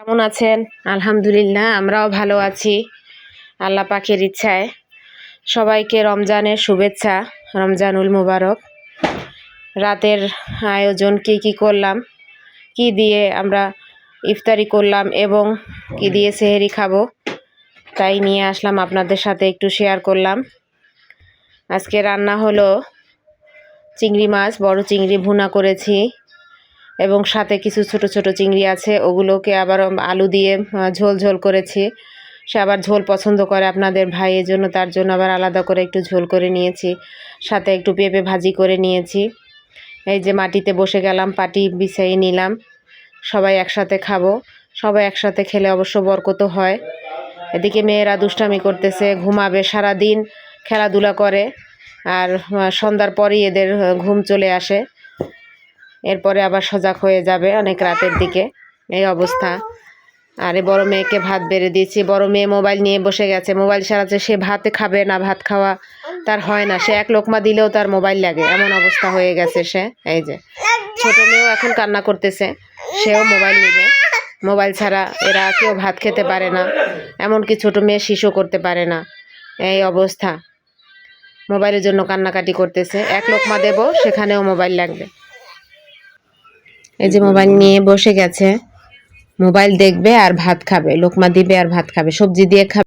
কেমন আছেন? আলহামদুলিল্লাহ, আমরাও ভালো আছি আল্লাহ পাকের ইচ্ছায়। সবাইকে রমজানের শুভেচ্ছা, রমজানুল মুবারক। রাতের আয়োজন কি করলাম, কি দিয়ে আমরা ইফতারি করলাম এবং কি দিয়ে সেহরি খাবো, তাই নিয়ে আসলাম আপনাদের সাথে একটু শেয়ার করলাম। আজকে রান্না হলো চিংড়ি মাছ, বড় চিংড়ি ভুনা করেছি এবং সাথে কিছু ছোট ছোট চিংড়ি আছে, ওগুলোকে আবার আলু দিয়ে ঝোল ঝোল করেছি। সে আবার ঝোল পছন্দ করে আপনাদের ভাইয়ের জন্য, তার জন্য আবার আলাদা করে একটু ঝোল করে নিয়েছি। সাথে একটু পেঁপে ভাজি করে নিয়েছি। এই যে মাটিতে বসে গেলাম, পাটি বিছাইয়ে নিলাম, সবাই একসাথে খাবো। সবাই একসাথে খেলে অবশ্য বরকত হয়। এদিকে মেয়েরা দুষ্টামি করতেছে, ঘুমাবে, সারাদিন খেলাধুলা করে, আর সন্ধ্যার পরই এদের ঘুম চলে আসে। এরপরে আবার সজাগ হয়ে যাবে অনেক রাতের দিকে, এই অবস্থা। আরে বড় মেয়েকে ভাত বেড়ে দিয়েছি, বড় মেয়ে মোবাইল নিয়ে বসে গেছে, মোবাইল সারাচ্ছে। সে ভাতে খাবে না, ভাত খাওয়া তার হয় না, সে এক লোকমা দিলেও তার মোবাইল লাগে, এমন অবস্থা হয়ে গেছে সে। এই যে ছোট মেয়েও এখন কান্না করতেছে, সেও মোবাইল নিবে। মোবাইল ছাড়া এরা কেউ ভাত খেতে পারে না, এমনকি ছোট মেয়ে শিশু করতে পারে না, এই অবস্থা। মোবাইলের জন্য কান্নাকাটি করতেছে, এক লোকমা দেব সেখানেও মোবাইল লাগবে। এই যে মোবাইল নিয়ে বসে গেছে, মোবাইল দেখবে আর ভাত খাবে, লোকমা দিবে আর ভাত খাবে, সবজি দিয়ে খাবে।